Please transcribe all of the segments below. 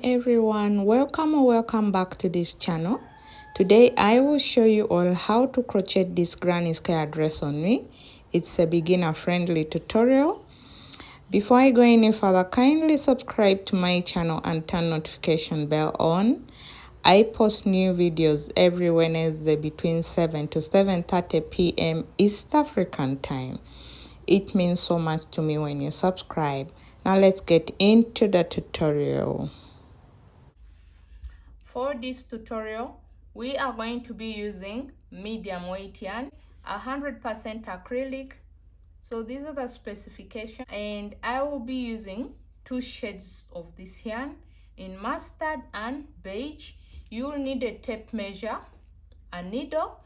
everyone, welcome or welcome back to this channel. Today I will show you all how to crochet this granny square dress on me. It's a beginner friendly tutorial. Before I go any further, kindly subscribe to my channel and turn notification bell on. I post new videos every Wednesday between 7 to 7:30 p.m. East African time. It means so much to me when you subscribe. Now let's get into the tutorial. For this tutorial, we are going to be using medium weight yarn, 100% acrylic. So these are the specifications, and I will be using 2 shades of this yarn in mustard and beige. You will need a tape measure, a needle,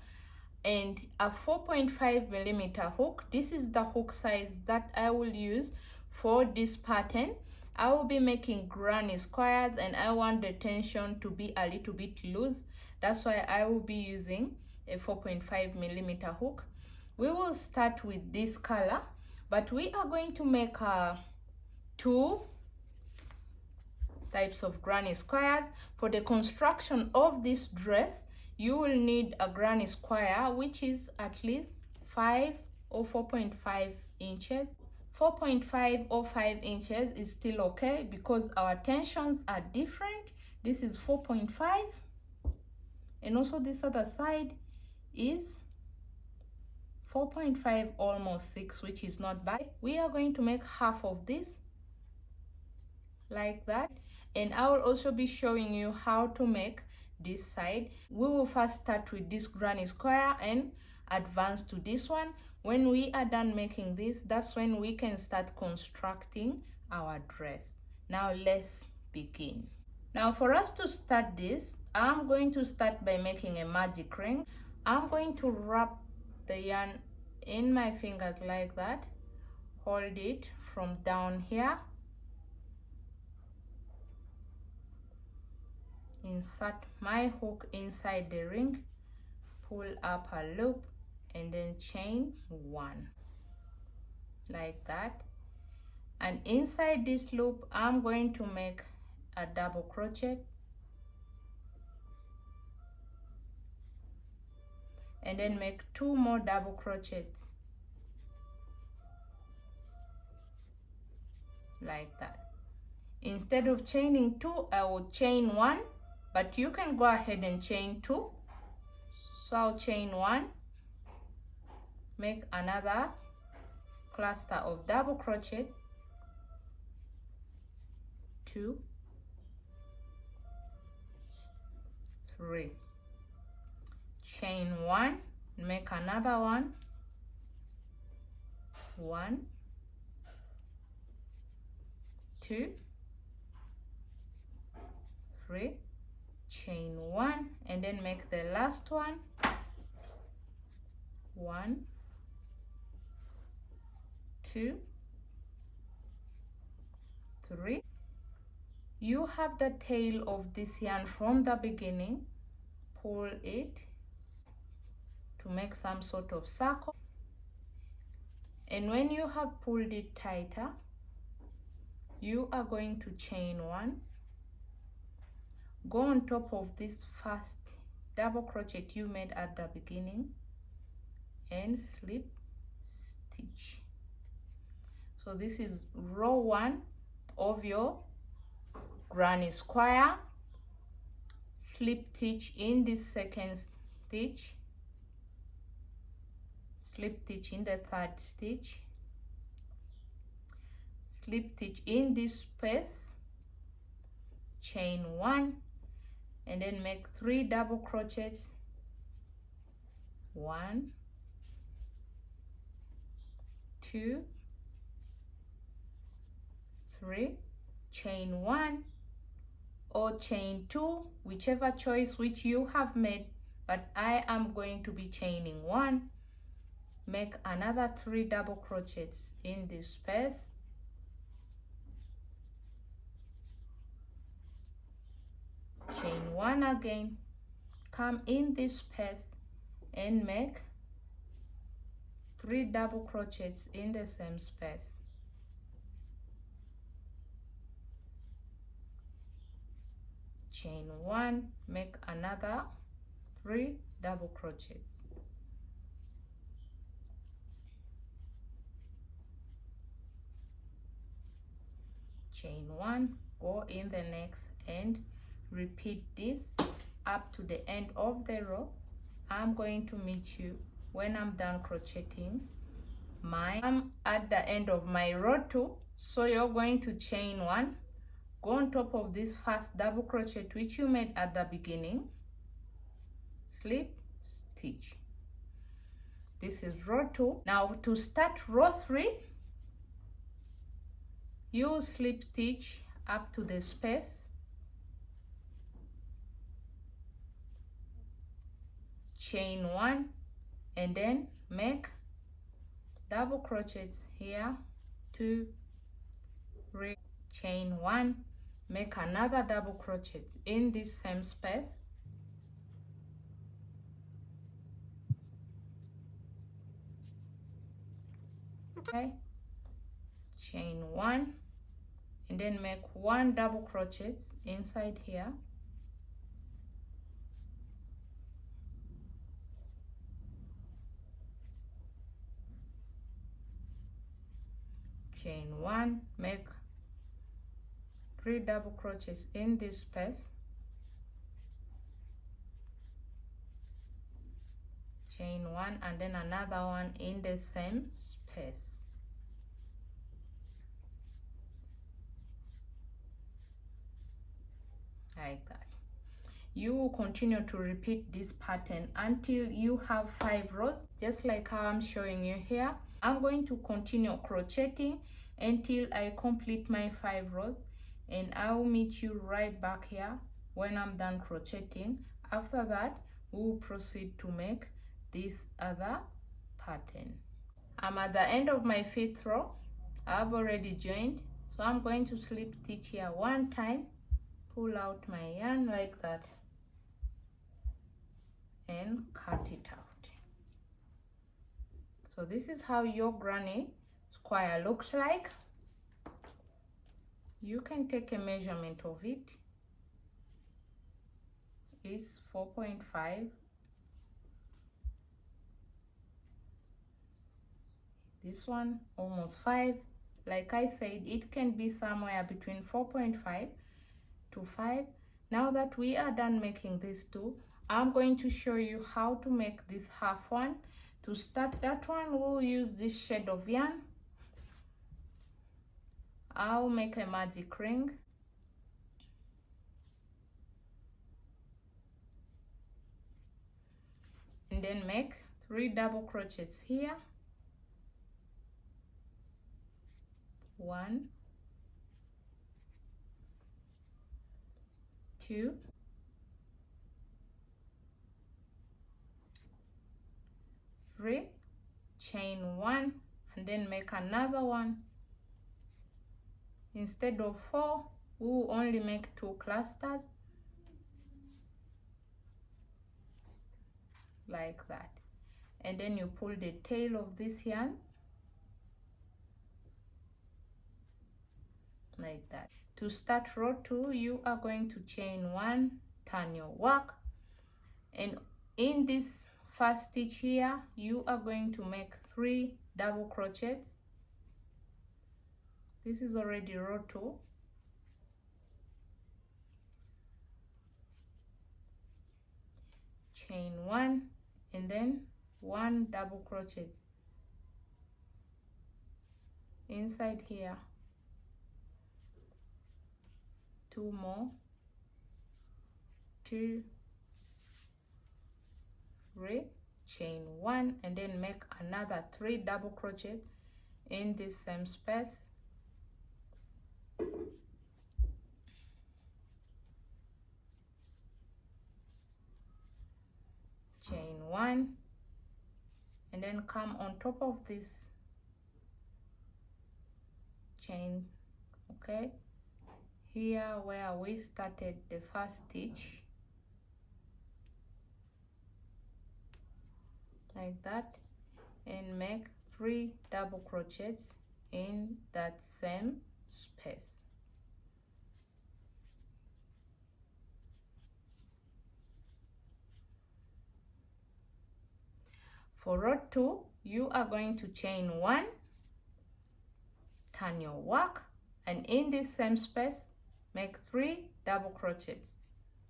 and a 4.5mm hook. This is the hook size that I will use for this pattern. I will be making granny squares and I want the tension to be a little bit loose. That's why I will be using a 4.5mm hook. We will start with this color, but we are going to make 2 types of granny squares. For the construction of this dress, you will need a granny square which is at least 5 or 4.5 inches. 4.5 or 5 inches is still okay because our tensions are different. This is 4.5 and also this other side is 4.5, almost 6, which is not bad. We are going to make half of this like that, and I will also be showing you how to make this side. We will first start with this granny square and advance to this one. When we are done making this, that's when we can start constructing our dress. Now let's begin. Now for us to start this, I'm going to start by making a magic ring. I'm going to wrap the yarn in my fingers like that, hold it from down here, insert my hook inside the ring, pull up a loop, and then chain 1 like that. And inside this loop, I'm going to make a double crochet and then make 2 more double crochets like that. Instead of chaining 2, I will chain 1, but you can go ahead and chain 2. So I'll chain 1, make another cluster of double crochet, 2, 3, chain 1, make another one, 1, 2, 3, chain 1, and then make the last one, 1, 2, 3. You have the tail of this yarn from the beginning. Pull it to make some sort of circle, and when you have pulled it tighter, you are going to chain 1, go on top of this first double crochet you made at the beginning, and slip stitch. So this is row 1 of your granny square. Slip stitch in this second stitch, slip stitch in the third stitch, slip stitch in this space, chain 1, and then make 3 double crochets, 1, 2, 3, chain 1 or chain 2, whichever choice which you have made, but I am going to be chaining 1. Make another 3 double crochets in this space, chain 1 again, come in this space and make 3 double crochets in the same space, chain 1, make another 3 double crochets, chain 1, go in the next and repeat this up to the end of the row. I'm going to meet you when I'm done crocheting I'm at the end of my row 2, so you're going to chain 1, go on top of this first double crochet which you made at the beginning, slip stitch. This is row 2. Now to start row 3, you slip stitch up to the space, chain 1, and then make double crochets here, 2, 3, chain 1, make another double crochet in this same space, okay, chain 1, and then make 1 double crochet inside here, chain 1, make 3 double crochets in this space, chain 1, and then another one in the same space, like that. You will continue to repeat this pattern until you have 5 rows, just like how I'm showing you here. I'm going to continue crocheting until I complete my 5 rows, and I will meet you right back here when I'm done crocheting. After that, we will proceed to make this other pattern. I'm at the end of my 5th row. I've already joined, so I'm going to slip stitch here 1 time, pull out my yarn like that, and cut it out. So this is how your granny square looks like. You can take a measurement of it. It's 4.5. This one almost 5. Like I said, it can be somewhere between 4.5 to 5. Now that we are done making these two, I'm going to show you how to make this half one. To start that one, we'll use this shade of yarn. I'll make a magic ring. And then make 3 double crochets here. 1, 2, 3, chain 1, and then make another one. Instead of 4, we will only make 2 clusters, like that. And then you pull the tail of this yarn, like that. To start row 2, you are going to chain 1, turn your work, and in this first stitch here, you are going to make 3 double crochets. This is already row 2. Chain 1, and then 1 double crochet inside here, 2 more, 2, 3, chain 1, and then make another 3 double crochet in this same space, chain 1, and then come on top of this chain, okay, here where we started the first stitch, like that, and make 3 double crochets in that same space. For row 2, you are going to chain 1, turn your work, and in this same space make 3 double crochets.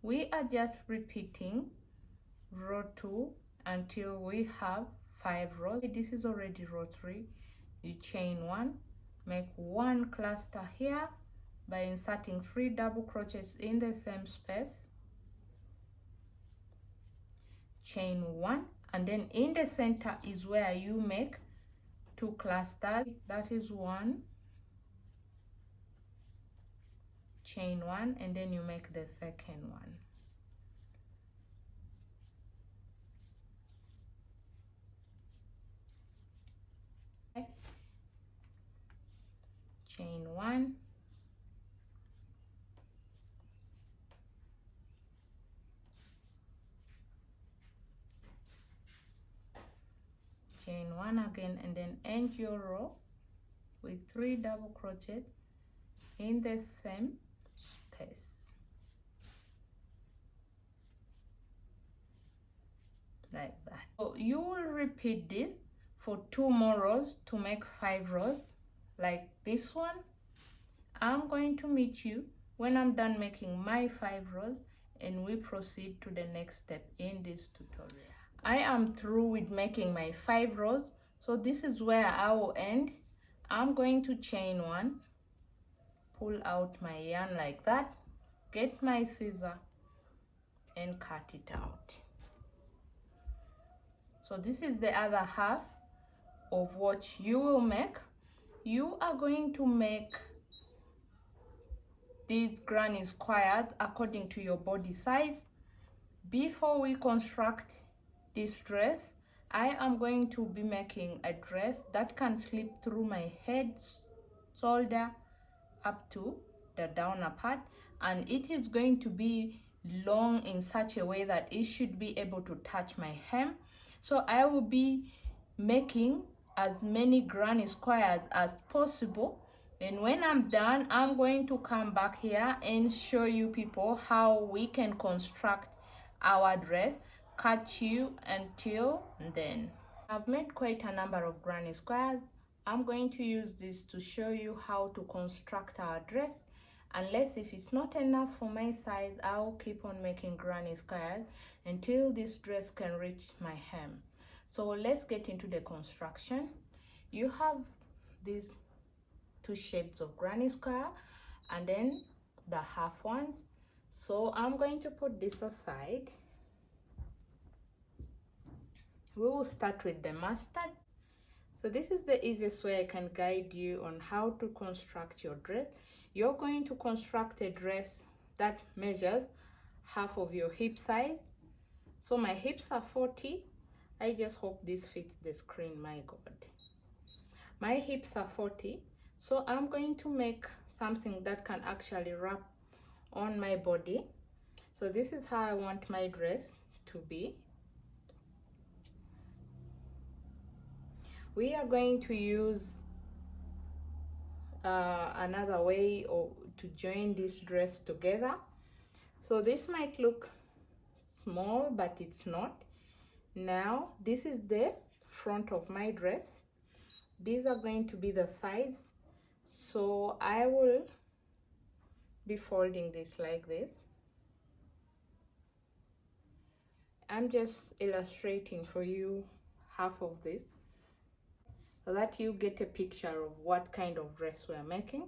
We are just repeating row 2 until we have 5 rows. This is already row 3. You chain 1, make 1 cluster here by inserting 3 double crochets in the same space, chain 1, and then in the center is where you make 2 clusters. That is 1, chain 1, and then you make the second one. Okay. Chain 1, chain 1 again, and then end your row with 3 double crochets in the same space. Like that. So you will repeat this for 2 more rows to make 5 rows like this one. I'm going to meet you when I'm done making my 5 rows and we proceed to the next step in this tutorial. I am through with making my 5 rows, so this is where I will end. I'm going to chain 1, pull out my yarn like that, get my scissor and cut it out. So this is the other half of what you will make. You are going to make these granny squares according to your body size. Before we construct this dress, I am going to be making a dress that can slip through my head, shoulder up to the downer part, and it is going to be long in such a way that it should be able to touch my hem. So I will be making as many granny squares as possible, and when I'm done, I'm going to come back here and show you people how we can construct our dress. Catch you until then. I've made quite a number of granny squares. I'm going to use this to show you how to construct our dress. Unless if it's not enough for my size, I'll keep on making granny squares until this dress can reach my hem. So let's get into the construction. You have these 2 shades of granny square and then the half ones. So I'm going to put this aside. We will start with the mustard. So this is the easiest way I can guide you on how to construct your dress. You're going to construct a dress that measures half of your hip size. So my hips are 40. I just hope this fits the screen, my God. My hips are 40, so I'm going to make something that can actually wrap on my body. So this is how I want my dress to be. We are going to use another way to join this dress together. So this might look small, but it's not. Now this is the front of my dress. These are going to be the sides. So I will be folding this like this. I'm just illustrating for you half of this so that you get a picture of what kind of dress we're making.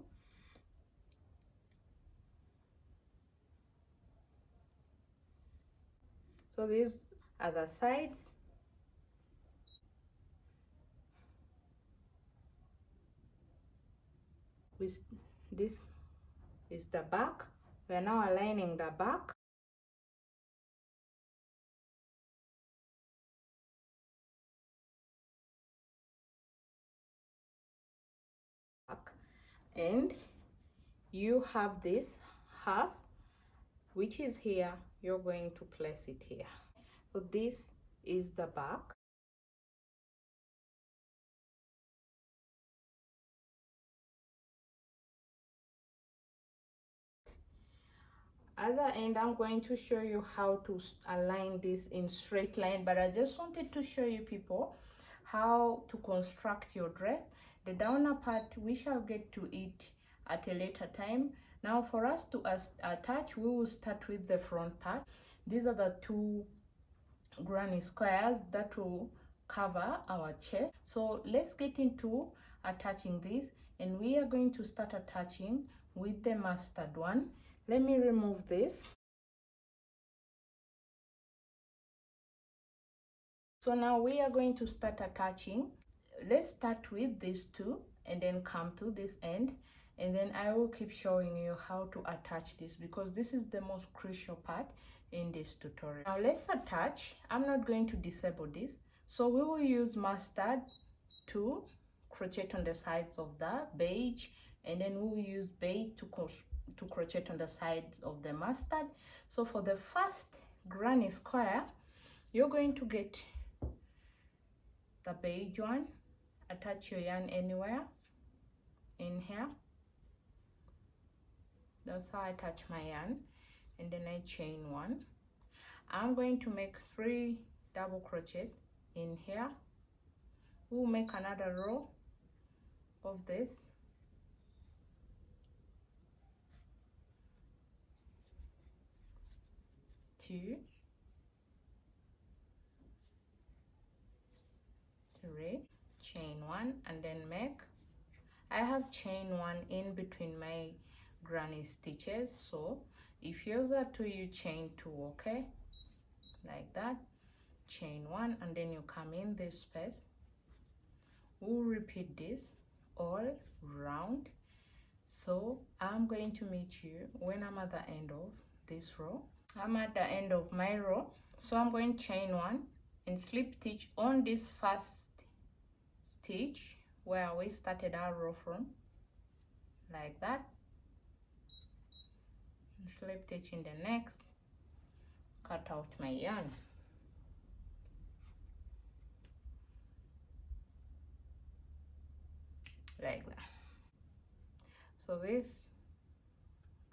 So these are the sides. This is the back. We are now aligning the back. And you have this half, which is here. You're going to place it here. So this is the back. other end I'm going to show you how to align this in straight line, but I just wanted to show you people how to construct your dress. The downer part we shall get to it at a later time. Now for us to attach, we will start with the front part. These are the two granny squares that will cover our chest. So let's get into attaching this, and we are going to start attaching with the mustard one. Let me remove this. So now we are going to start attaching. Let's start with these two and then come to this end, and then I will keep showing you how to attach this, because this is the most crucial part in this tutorial. Now let's attach. I'm not going to disable this, so we will use mustard to crochet on the sides of the beige, and then we will use beige to crochet on the sides of the mustard. So for the first granny square, you're going to get the beige one, attach your yarn anywhere in here. That's how I attach my yarn, and then I chain one. I'm going to make 3 double crochet in here. We'll make another row of this, 2, 3, chain one, and then make. I have chain one in between my granny stitches, so if yours are 2, you chain 2, okay, like that. Chain one, and then you come in this space. We'll repeat this all round. So I'm going to meet you when I'm at the end of this row. I'm at the end of my row, so I'm going to chain one and slip stitch on this first stitch where we started our row from, like that. Slip stitch in the next, cut out my yarn. Like that. So this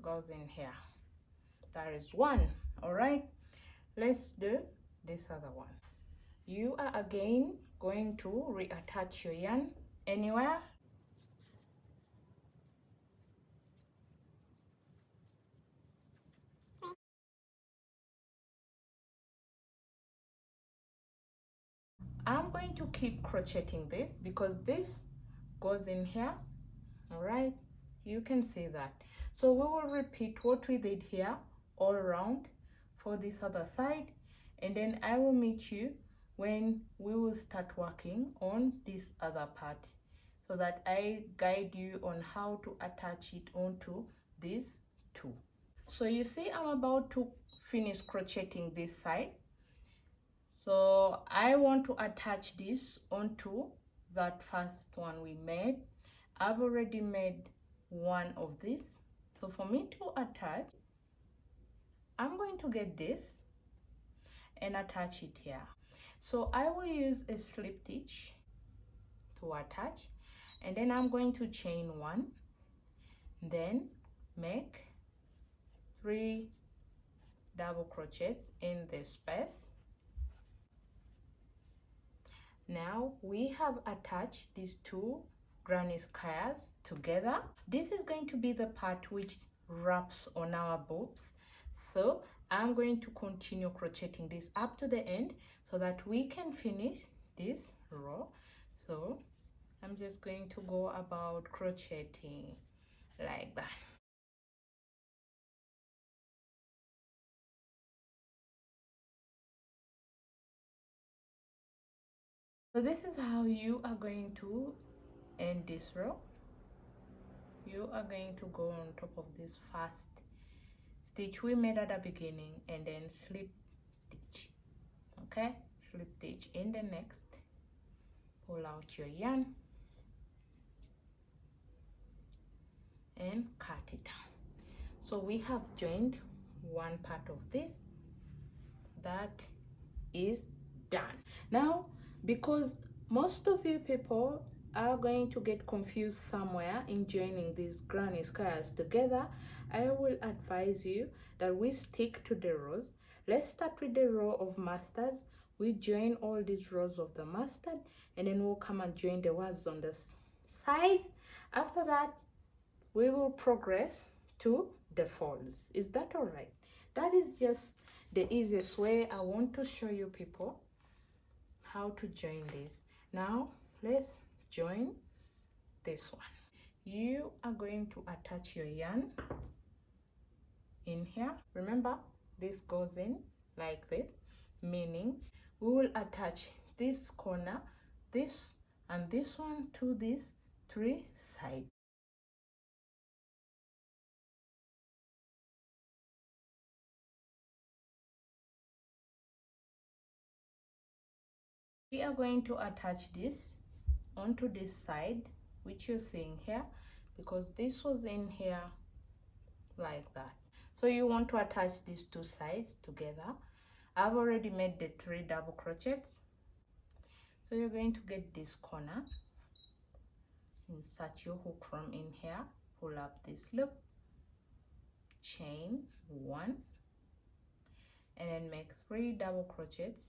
goes in here. That is one. All right, let's do this other one. You are again going to reattach your yarn anywhere. I'm going to keep crocheting this because this goes in here. All right, you can see that. So we will repeat what we did here all around for this other side, and then I will meet you when we will start working on this other part, so that I guide you on how to attach it onto these two. So you see, I'm about to finish crocheting this side, so I want to attach this onto that first one we made. I've already made one of this, so for me to attach, I'm going to get this and attach it here. So I will use a slip stitch to attach, and then I'm going to chain one, then make 3 double crochets in this space. Now we have attached these two granny squares together. This is going to be the part which wraps on our boobs, so I'm going to continue crocheting this up to the end so that we can finish this row. So I'm just going to go about crocheting like that. So this is how you are going to end this row. You are going to go on top of this first stitch we made at the beginning, and then slip stitch, okay, slip stitch in the next, pull out your yarn and cut it down. So we have joined one part of this. That is done. Now, because most of you people are going to get confused somewhere in joining these granny squares together, I will advise you that we stick to the rows. Let's start with the row of masters. We join all these rows of the mustard, and then we'll come and join the ones on the sides. After that, we will progress to the folds. Is that all right? That is just the easiest way. I want to show you people how to join this. Now let's join this one. You are going to attach your yarn in here. Remember, this goes in like this, meaning we will attach this corner, this and this one to these three sides. We are going to attach this onto this side, which you're seeing here, because this was in here like that. So you want to attach these two sides together. I've already made the 3 double crochets. So you're going to get this corner, insert your hook from in here, pull up this loop, chain 1, and then make 3 double crochets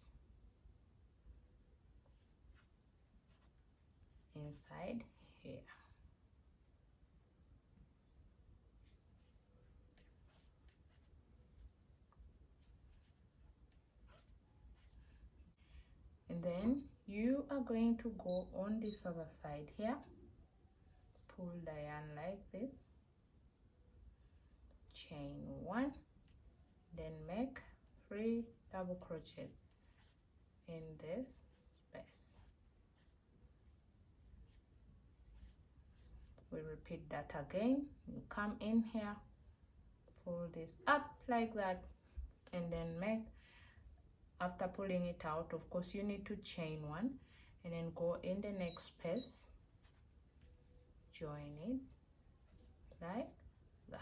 inside here. And then you are going to go on this other side here, pull the yarn like this, chain 1, then make 3 double crochets in this space. We repeat that again. You come in here, pull this up like that, and then make, after pulling it out, of course you need to chain 1 and then go in the next space, join it like that.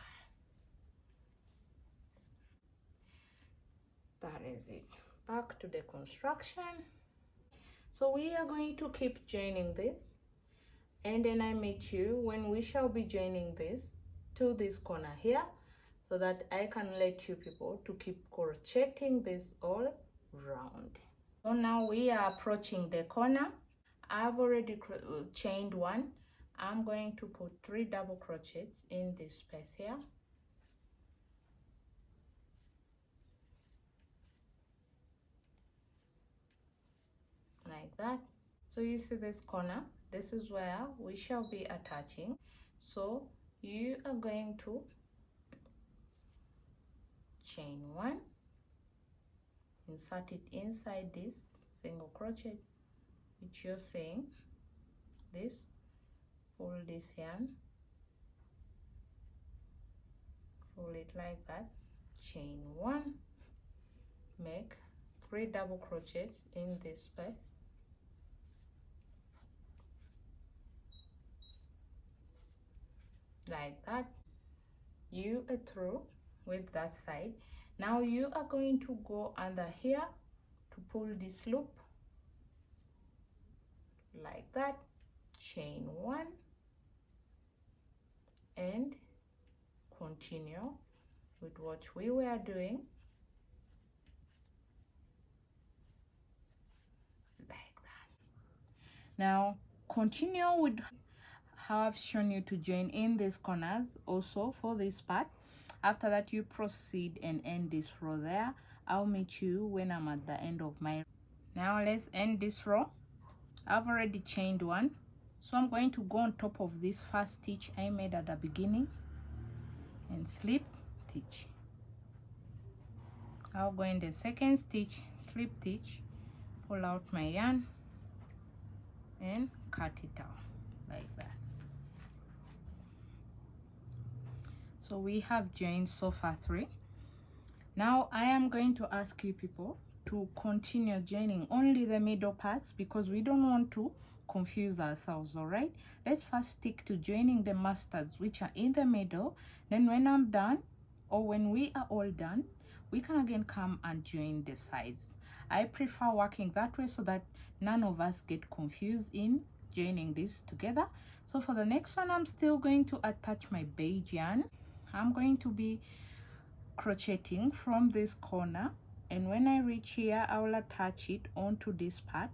That is it. Back to the construction. So we are going to keep joining this, and then I meet you when we shall be joining this to this corner here, so that I can let you people to keep crocheting this all round. So now we are approaching the corner. I've already chained 1. I'm going to put 3 double crochets in this space here, like that. So you see this corner, this is where we shall be attaching. So you are going to chain 1, insert it inside this single crochet, which you're seeing this, pull this yarn, pull it like that, chain 1, make 3 double crochets in this space, like that. You are through with that side. Now you are going to go under here to pull this loop like that, chain 1, and continue with what we were doing like that. Now continue with how I've shown you to join in these corners also for this part. After that, you proceed and end this row there. I'll meet you when I'm at the end of my. Now let's end this row. I've already chained 1, so I'm going to go on top of this first stitch I made at the beginning and slip stitch. I'll go in the second stitch, slip stitch, pull out my yarn and cut it out like that. So we have joined so far 3. Now I am going to ask you people to continue joining only the middle parts, because we don't want to confuse ourselves. All right, let's first stick to joining the mustards, which are in the middle. Then when I'm done, or when we are all done, we can again come and join the sides. I prefer working that way so that none of us get confused in joining this together. So for the next one, I'm still going to attach my beige yarn. I'm going to be crocheting from this corner, and when I reach here, I will attach it onto this part.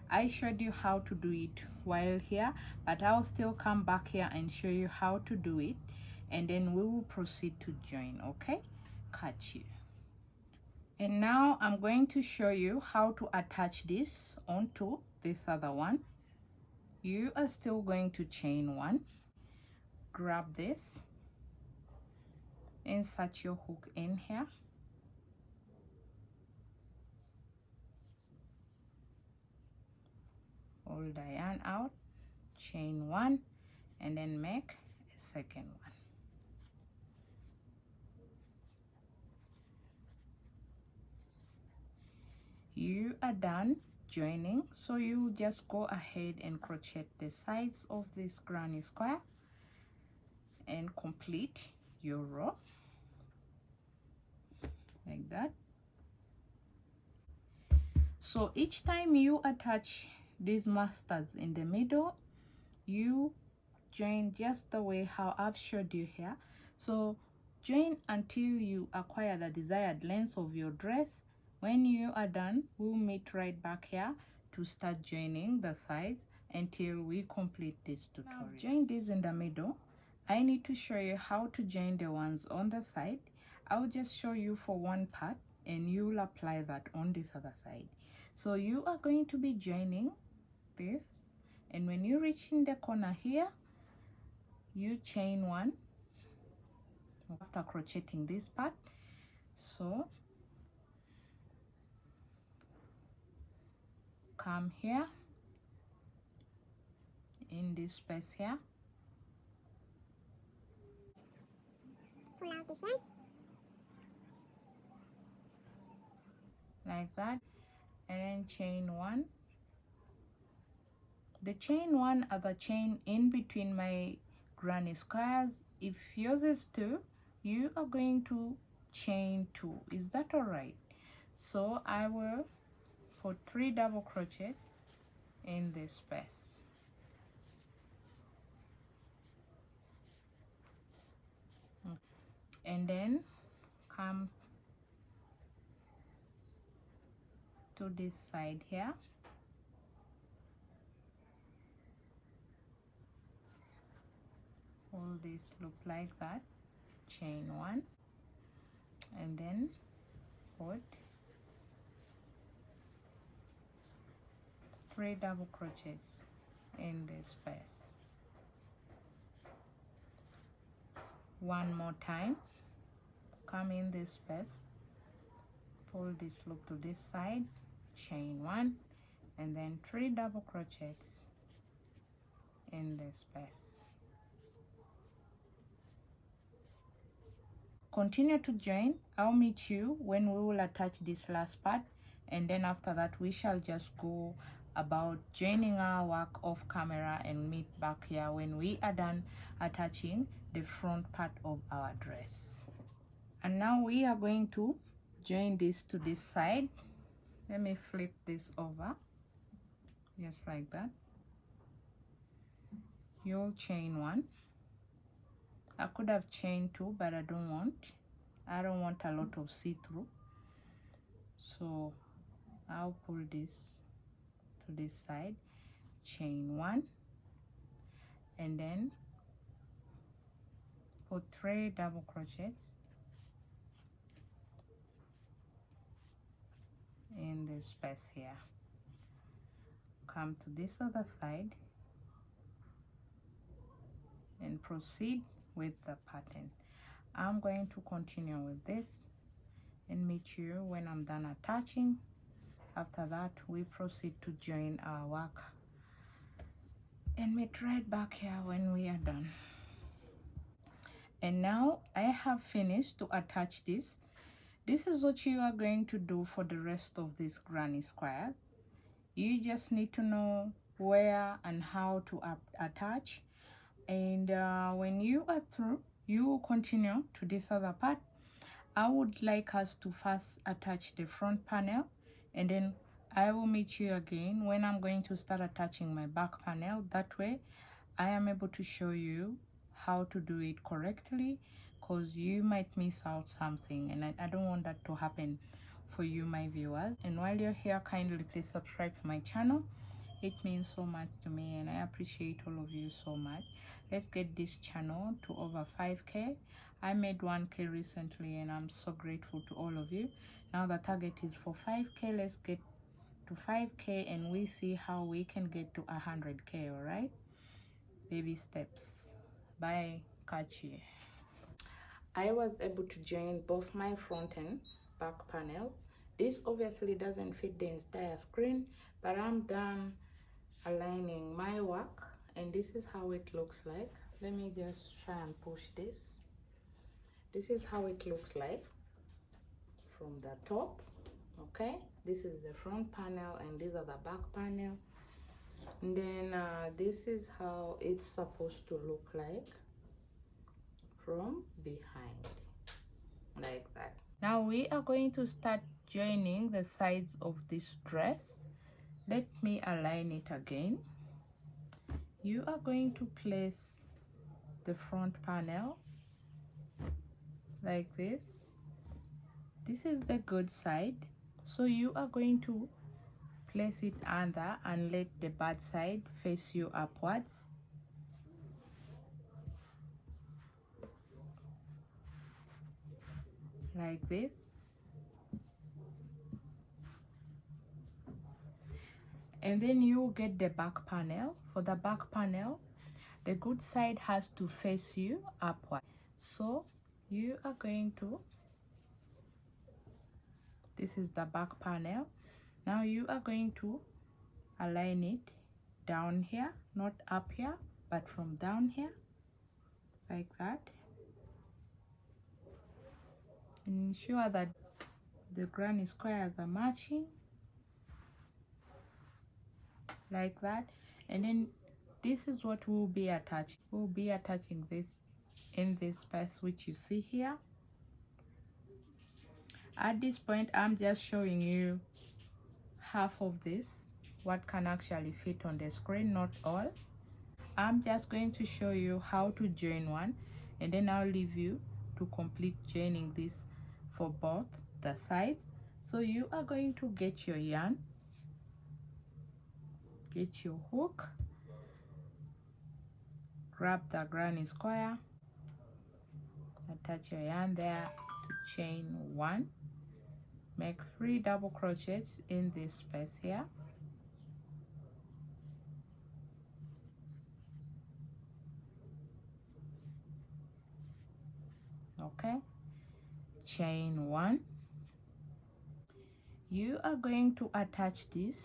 I showed you how to do it while here, but I'll still come back here and show you how to do it, and then we will proceed to join. Okay, catch you. And now I'm going to show you how to attach this onto this other one. You are still going to chain one, grab this, insert your hook in here, hold the yarn out, chain one, and then make a second one. You are done joining, so you just go ahead and crochet the sides of this granny square and complete your row like that. So each time you attach these masters in the middle, you join just the way how I've showed you here. So join until you acquire the desired length of your dress. When you are done, we'll meet right back here to start joining the sides until we complete this tutorial. Now, join these in the middle. I need to show you how to join the ones on the side. I'll just show you for one part and you'll apply that on this other side. So you are going to be joining this, and when you reach in the corner here, you chain one after crocheting this part. So come here in this space here, pull out this yarn like that, and then chain one. The chain one are the chain in between my granny squares. If yours is 2, you are going to chain 2. Is that all right? So I will put 3 double crochet in this space. And then come to this side here, hold this loop like that, chain one, and then put 3 double crochets in this space. One more time, come in this space, pull this loop to this side, chain one, and then 3 double crochets in this space. Continue to join. I'll meet you when we will attach this last part, and then after that we shall just go about joining our work off camera and meet back here when we are done attaching the front part of our dress. And now we are going to join this to this side. Let me flip this over just like that. You'll chain one. I could have chained 2, but I don't want a lot of see-through, so I'll pull this to this side, chain 1, and then put 3 double crochets in this space here. Come to this other side and proceed with the pattern. I'm going to continue with this and meet you when I'm done attaching. After that, we proceed to join our work and meet right back here when we are done. And now I have finished to attach this. This is what you are going to do for the rest of this granny square. You just need to know where and how to attach, and when you are through, you will continue to this other part. I would like us to first attach the front panel, and then I will meet you again when I'm going to start attaching my back panel. That way I am able to show you how to do it correctly, because you might miss out something, and I don't want that to happen for you, my viewers. And while you're here, kindly please subscribe to my channel. It means so much to me, and I appreciate all of you so much. Let's get this channel to over 5K. I made 1K recently, and I'm so grateful to all of you. Now the target is for 5K. Let's get to 5K, and we see how we can get to 100K. All right, baby steps. Bye, catch you. I was able to join both my front and back panels. This obviously doesn't fit the entire screen, but I'm done aligning my work, and this is how it looks like. Let me just try and push this. This is how it looks like from the top. Okay, this is the front panel, and these are the back panel. And then this is how it's supposed to look like from behind, like that. Now we are going to start joining the sides of this dress. Let me align it again. You are going to place the front panel like this. This is the good side, so you are going to place it under and let the bad side face you upwards, like this. And then you get the back panel. For the back panel, the good side has to face you upward, so you are going to, this is the back panel. Now you are going to align it down here, not up here, but from down here, like that. And ensure that the granny squares are matching, like that. And then this is what we'll be attaching. We'll be attaching this in this space which you see here. At this point, I'm just showing you half of this, what can actually fit on the screen, not all. I'm just going to show you how to join one, and then I'll leave you to complete joining this for both the sides. So you are going to get your yarn, get your hook, grab the granny square, attach your yarn there to chain 1, make 3 double crochets in this space here. Okay, chain 1. You are going to attach this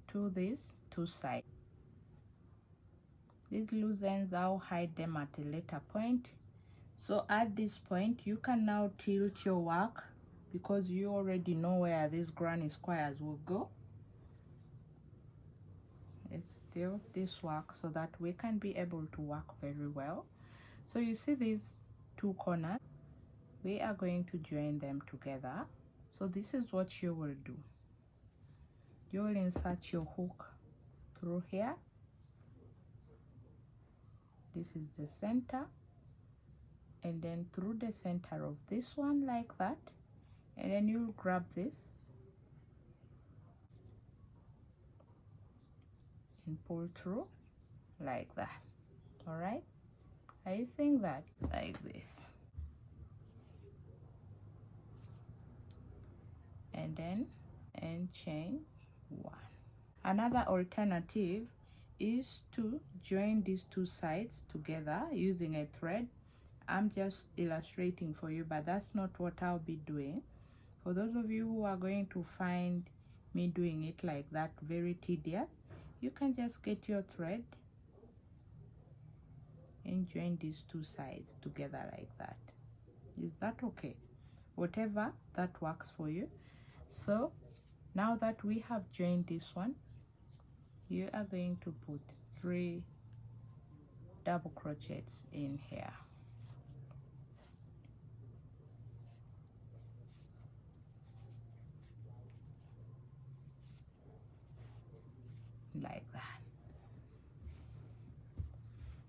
to these 2 sides. These loose ends, I'll hide them at a later point. So at this point, you can now tilt your work, because you already know where these granny squares will go. Let's tilt this work so that we can be able to work very well. So you see these 2 corners, we are going to join them together. So this is what you will do. You will insert your hook through here. This is the center, and then through the center of this one, like that. And then you'll grab this and pull through like that. All right, are you seeing that? Like this. And then end chain 1. Another alternative is to join these 2 sides together using a thread. I'm just illustrating for you, but that's not what I'll be doing. For those of you who are going to find me doing it like that very tedious, you can just get your thread and join these 2 sides together like that. Is that okay? Whatever that works for you. So now that we have joined this one, you are going to put 3 double crochets in here. like that.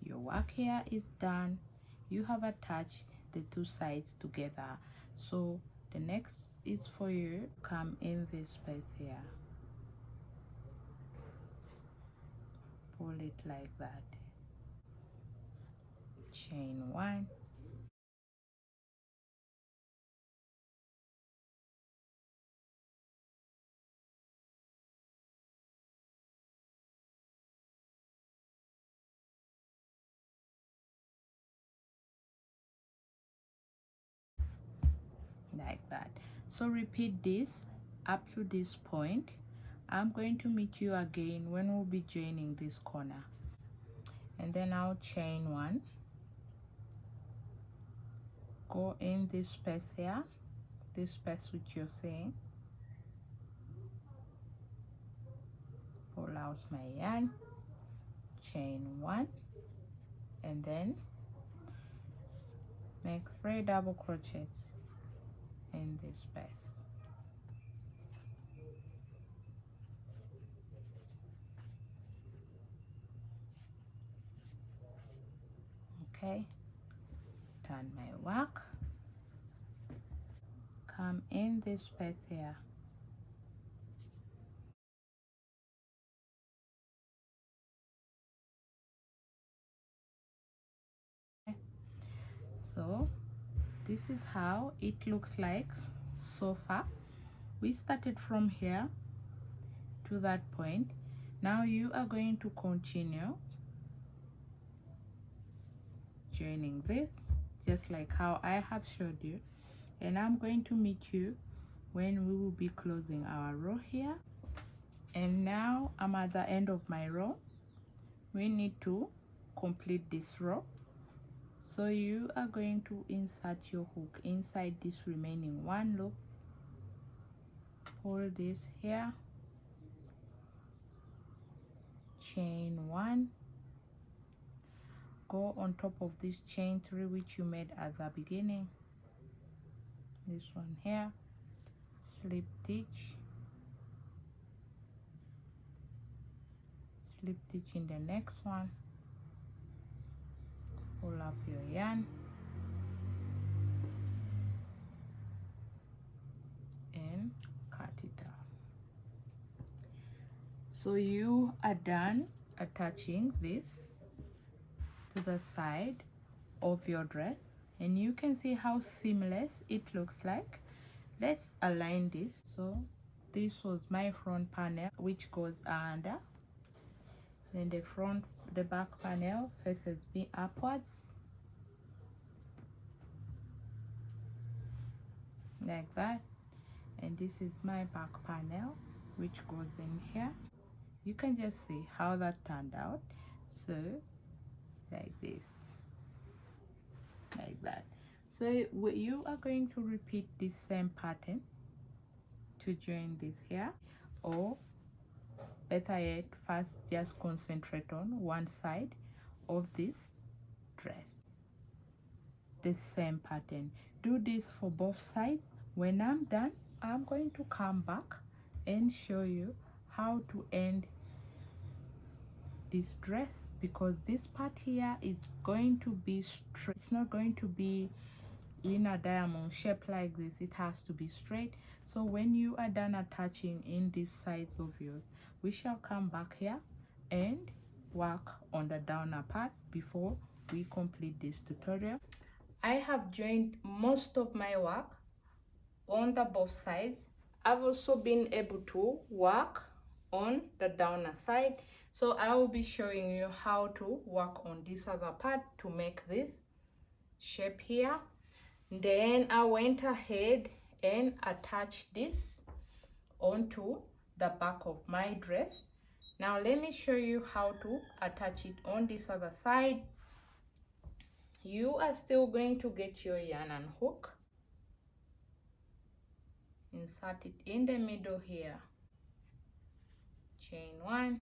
Your work here is done. You have attached the two sides together, so the next is for you to come in this space here, pull it like that, chain one, like that. So repeat this up to this point. I'm going to meet you again when we'll be joining this corner, and then I'll chain one, go in this space here, this space which you're seeing, pull out my yarn, chain one, and then make 3 double crochets in this space. Okay, turn my work, come in this space here, so this is how it looks like so far. We started from here to that point. Now you are going to continue joining this just like how I have showed you, and I'm going to meet you when we will be closing our row here. And now I'm at the end of my row. We need to complete this row, so you are going to insert your hook inside this remaining one loop, pull this here, chain one, go on top of this chain 3 which you made at the beginning, this one here, slip stitch in the next one, pull up your yarn and cut it out. So you are done attaching this to the side of your dress, and you can see how seamless it looks like. Let's align this. So this was my front panel which goes under, then the back panel faces me upwards like that, and this is my back panel which goes in here. You can just see how that turned out. So like this, like that. So you are going to repeat this same pattern to join this here, or better yet, first just concentrate on one side of this dress, the same pattern. Do this for both sides. When I'm done, I'm going to come back and show you how to end this dress, because this part here is going to be straight. It's not going to be in a diamond shape like this. It has to be straight. So when you are done attaching in these sides of yours, we shall come back here and work on the downer part before we complete this tutorial. I have joined most of my work on the both sides. I've also been able to work on the downer side, so I will be showing you how to work on this other part to make this shape here. Then I went ahead and attached this onto the back of my dress. Now let me show you how to attach it on this other side. You are still going to get your yarn and hook, insert it in the middle here, chain one,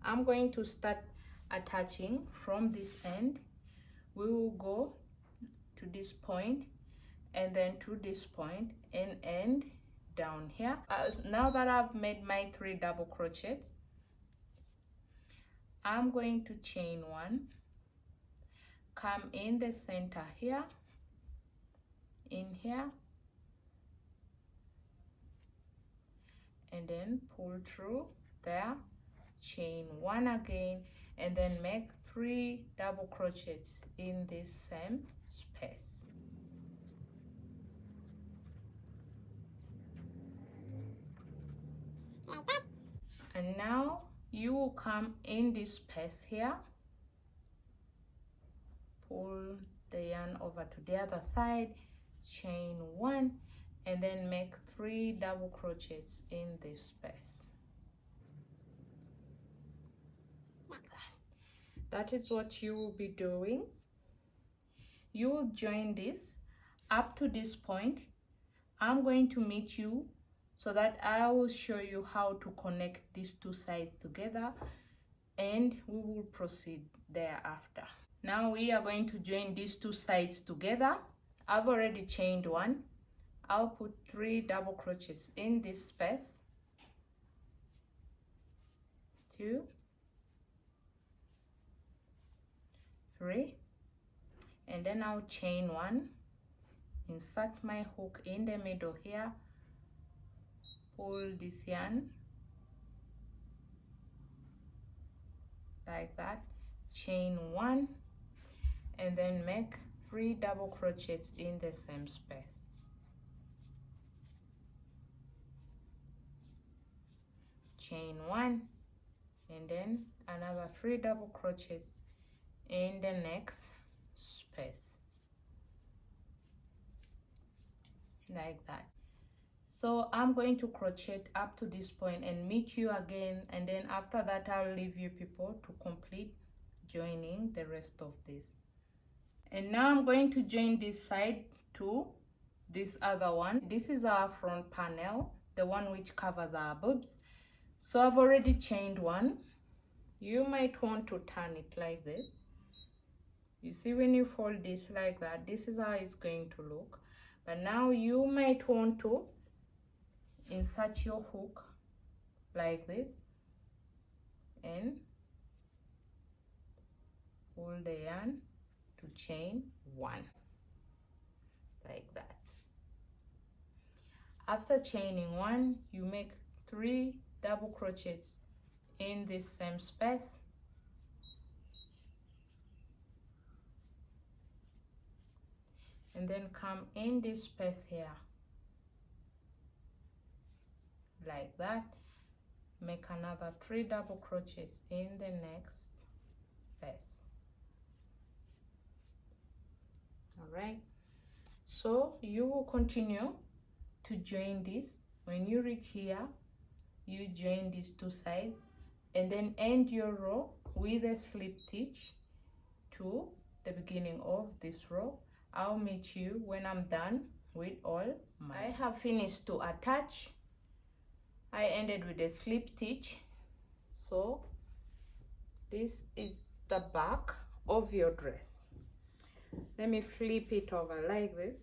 I'm going to start attaching from this end, we will go to this point and then to this point and end down here. Now that I've made my 3 double crochets, I'm going to chain 1, come in the center here, in here, and then pull through there, chain 1 again, and then make 3 double crochets in this same space. Like that. And now you will come in this space here, pull the yarn over to the other side, chain 1, and then make 3 double crochets in this space. Like that. That is what you will be doing. You will join this up to this point. I'm going to meet you so that I will show you how to connect these 2 sides together, and we will proceed thereafter. Now we are going to join these 2 sides together. I've already chained 1. I'll put 3 double crochets in this space, 2, 3, and then I'll chain 1, insert my hook in the middle here, pull this yarn like that, chain 1, and then make 3 double crochets in the same space. Chain 1, and then another 3 double crochets in the next space, like that. So I'm going to crochet up to this point and meet you again, and then after that I'll leave you people to complete joining the rest of this. And now I'm going to join this side to this other one. This is our front panel, the one which covers our boobs. So I've already chained 1. You might want to turn it like this. You see, when you fold this like that, this is how it's going to look. But now you might want to insert your hook like this and pull the yarn to chain 1, like that. After chaining 1, you make 3 double crochets in this same space, and then come in this space here, like that. Make another 3 double crochets in the next space. All right, so you will continue to join this. When you reach here, you join these 2 sides and then end your row with a slip stitch to the beginning of this row. I'll meet you when I'm done with all my. I have finished to attach. I ended with a slip stitch. So this is the back of your dress. Let me flip it over like this.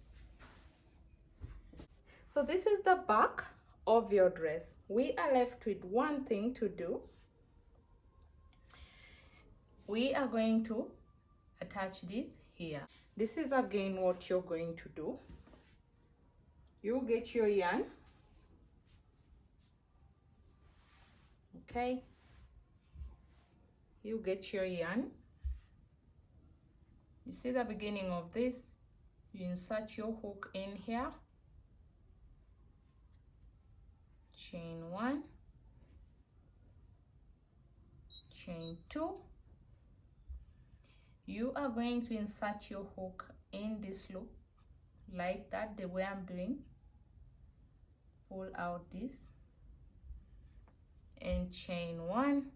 So this is the back of your dress. We are left with one thing to do. We are going to attach this here. This is again what you're going to do. You get your yarn. Okay, you get your yarn. You see the beginning of this, you insert your hook in here, chain 1, chain 2. You are going to insert your hook in this loop like that, the way I'm doing. Pull out this and chain 1.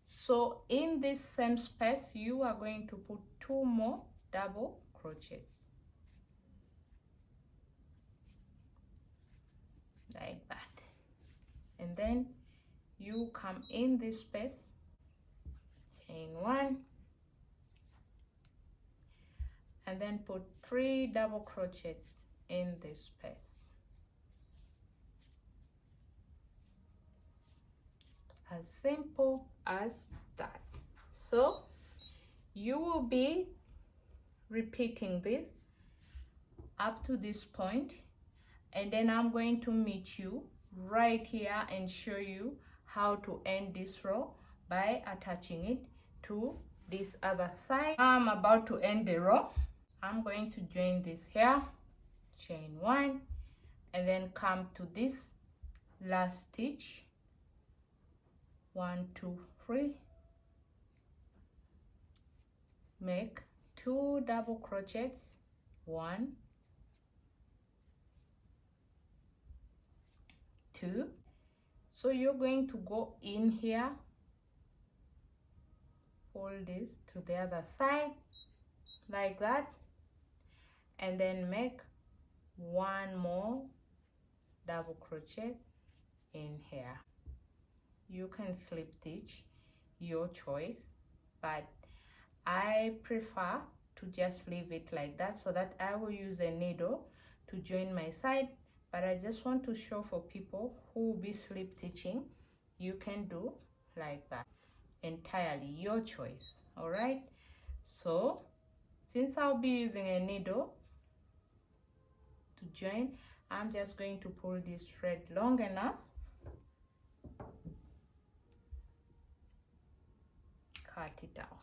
So in this same space, you are going to put 2 more double crochets like that, and then you come in this space, chain 1, and then put 3 double crochets in this space. As simple as that. So you will be repeating this up to this point, and then I'm going to meet you right here and show you how to end this row by attaching it to this other side. I'm about to end the row. I'm going to join this here, chain 1, and then come to this last stitch, 1 2 3, make 2 double crochets, 1 2. So you're going to go in here, hold this to the other side like that, and then make 1 more double crochet in here. You can slip stitch, your choice, but I prefer to just leave it like that so that I will use a needle to join my side. But I just want to show for people who will be slip stitching, you can do like that. Entirely your choice. All right, so since I'll be using a needle to join, I'm just going to pull this thread long enough, cut it out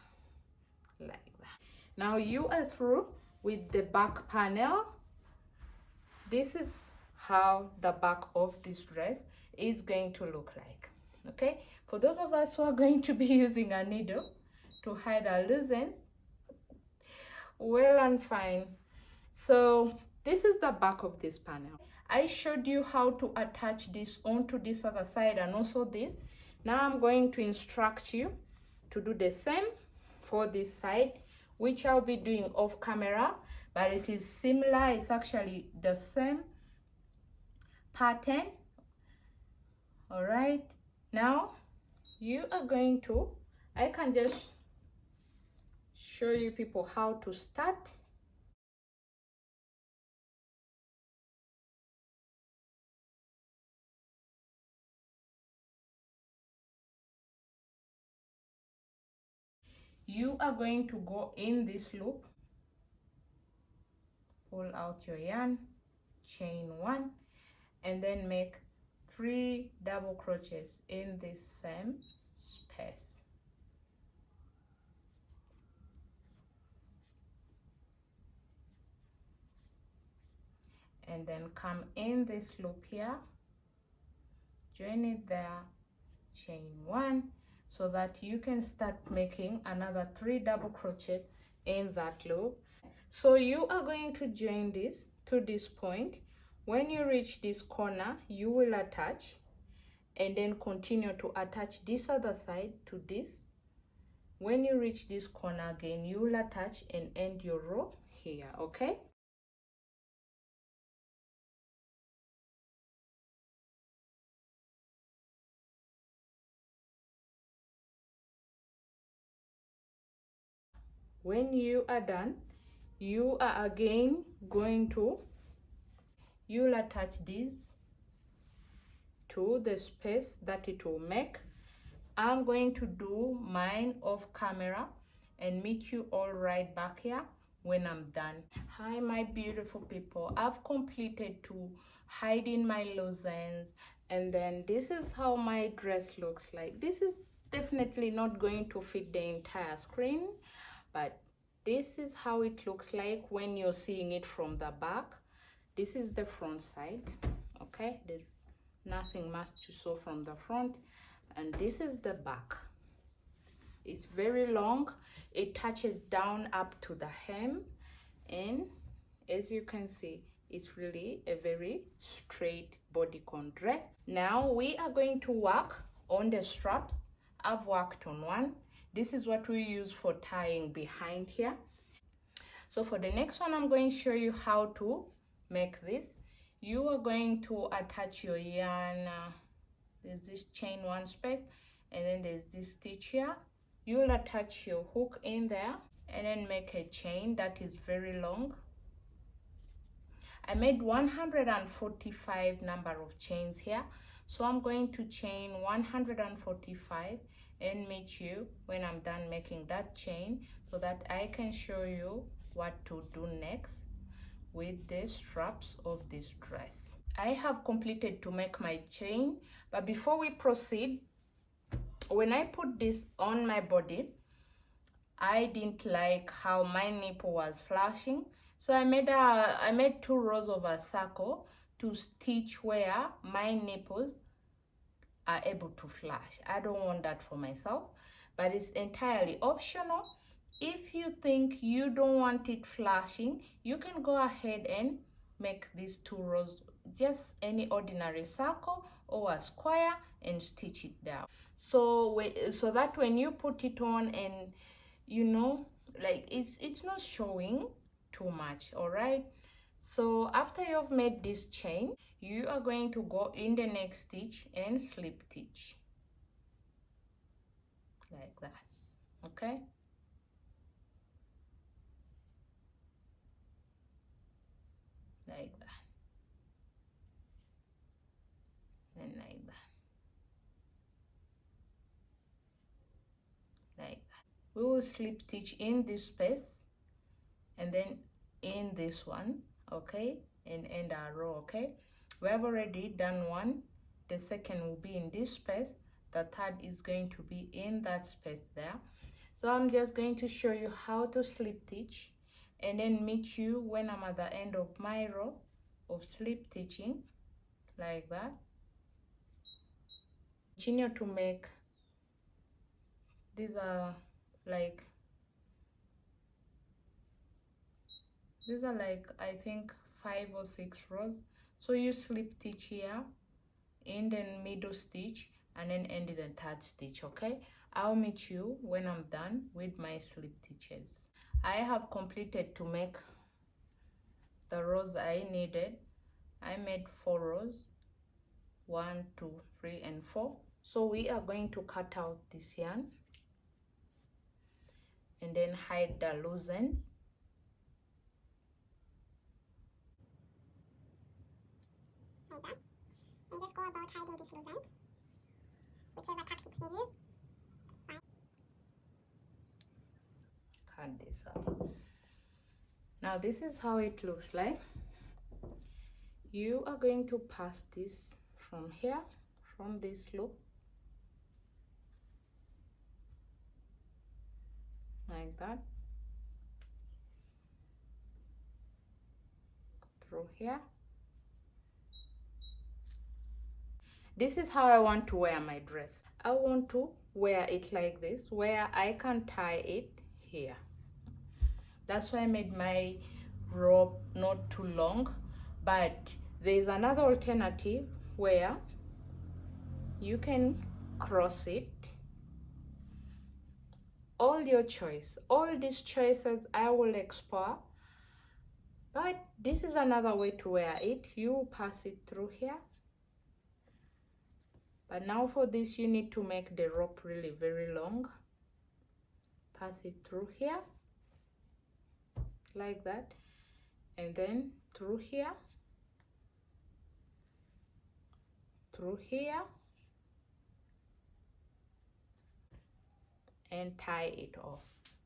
like that. Now you are through with the back panel. This is how the back of this dress is going to look like. Okay, for those of us who are going to be using a needle to hide our loose ends, well and fine. So this is the back of this panel. I showed you how to attach this onto this other side and also this. Now I'm going to instruct you to do the same for this side, which I'll be doing off camera, but it is similar. It's actually the same pattern. All right, now you are going to, I can just show you people how to start. You are going to go in this loop, pull out your yarn, chain 1, and then make 3 double crochets in this same space. And then come in this loop here, join it there, chain 1, so that you can start making another 3 double crochet in that loop. So you are going to join this to this point. When you reach this corner, you will attach and then continue to attach this other side to this. When you reach this corner again, you will attach and end your row here. Okay, when you are done, you are again going to, you'll attach this to the space that it will make. I'm going to do mine off camera and meet you all right back here when I'm done. Hi my beautiful people, I've completed to hiding my loose ends, and then this is how my dress looks like. This is definitely not going to fit the entire screen, but this is how it looks like when you're seeing it from the back. This is the front side. Okay, there's nothing much to sew from the front, and this is the back. It's very long, it touches down up to the hem, and as you can see, it's really a very straight bodycon dress. Now we are going to work on the straps. I've worked on one. This is what we use for tying behind here. So for the next one, I'm going to show you how to make this. You are going to attach your yarn. There's this chain 1 space, and then there's this stitch here. you will attach your hook in there and then make a chain that is very long. I made 145 number of chains here, so I'm going to chain 145 and meet you when I'm done making that chain, so that I can show you what to do next with the straps of this dress. I have completed to make my chain, but before we proceed, when I put this on my body, I didn't like how my nipple was flashing, so I made 2 rows of a circle to stitch where my nipples are able to flash. I don't want that for myself, but it's entirely optional. If you think you don't want it flashing, you can go ahead and make these 2 rows, just any ordinary circle or a square, and stitch it down. So that when you put it on, and you know, like it's not showing too much. All right, so after you've made this chain, you are going to go in the next stitch and slip stitch like that. Okay, like that, and like that, like that. We will slip stitch in this space and then in this one, okay, and end our row. Okay, we have already done one. The second will be in this space, the third is going to be in that space there. So I'm just going to show you how to slip stitch and then meet you when I'm at the end of my row of slip stitching like that. Continue to make, these are like I think 5 or 6 rows. So you slip stitch here in the middle stitch and then end in the 3rd stitch. Okay, I'll meet you when I'm done with my slip stitches. I have completed to make the rows I needed. I made 4 rows, 1, 2, 3, and 4. So we are going to cut out this yarn and then hide the loose ends. Like that. And just go about hiding this loose end. Whichever tactics you use, it's fine. Cut this out. Now this is how it looks like. You are going to pass this from here, from this loop, like that, through here. This is how I want to wear my dress. I want to wear it like this, where I can tie it here. That's why I made my rope not too long, but there's another alternative where you can cross it. All your choice. All these choices I will explore, but this is another way to wear it. You pass it through here, but now for this you need to make the rope really very long. Pass it through here like that, and then through here, through here, and tie it off,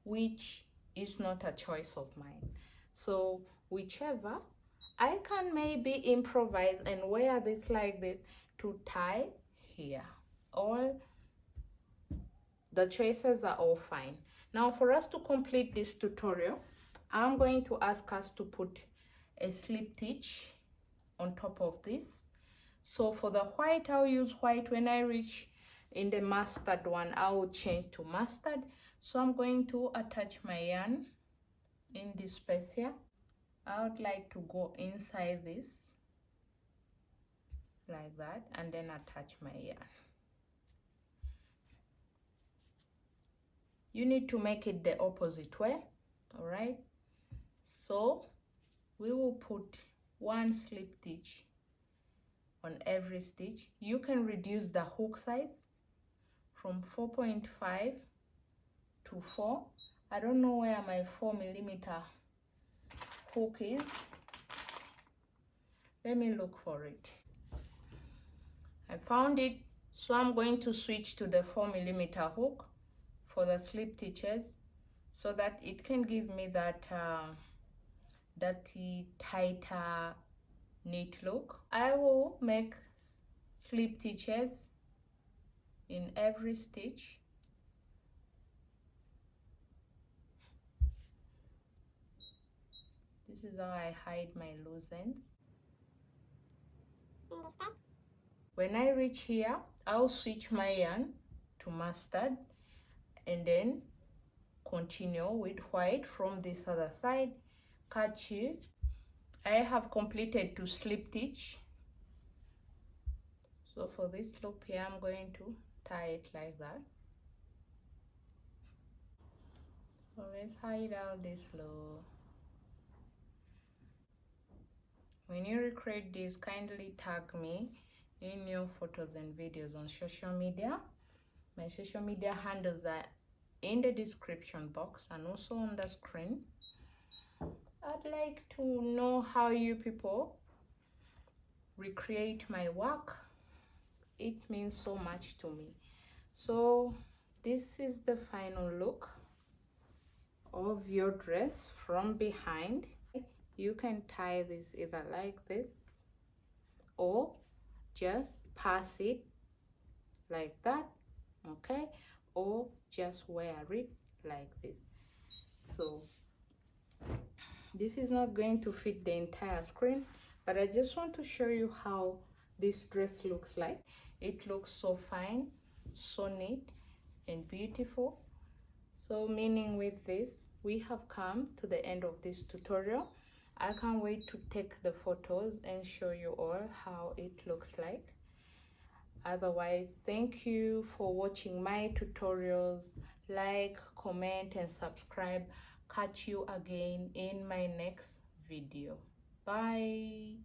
which is not a choice of mine. So whichever, I can maybe improvise and wear this like this to tie here. All the choices are all fine. Now for us to complete this tutorial, I'm going to ask us to put a slip stitch on top of this. So for the white, I'll use white. When I reach in the mustard one, I will change to mustard. So I'm going to attach my yarn in this space here. I would like to go inside this like that and then attach my yarn. You need to make it the opposite way. All right, so we will put 1 slip stitch on every stitch. You can reduce the hook size from 4.5 to 4. I don't know where my 4mm hook is. Let me look for it. I found it, so I'm going to switch to the 4mm hook for the slip stitches so that it can give me that tighter neat look. I will make slip stitches in every stitch. This is how I hide my loose ends. When I reach here, I'll switch my yarn to mustard and then continue with white from this other side. Catch you. I have completed to slip stitch. So for this loop here, I'm going to tie it like that. So let's hide out this loop. When you recreate this, kindly tag me in your photos and videos on social media. My social media handles are in the description box and also on the screen. I'd like to know how you people recreate my work. It means so much to me. So this is the final look of your dress from behind. You can tie this either like this or just pass it like that, okay, or just wear it like this. So this is not going to fit the entire screen, but I just want to show you how this dress looks like. It looks so fine, so neat and beautiful. So meaning with this, we have come to the end of this tutorial. I can't wait to take the photos and show you all how it looks like. Otherwise, thank you for watching my tutorials. Like, comment and subscribe. Catch you again in my next video. Bye.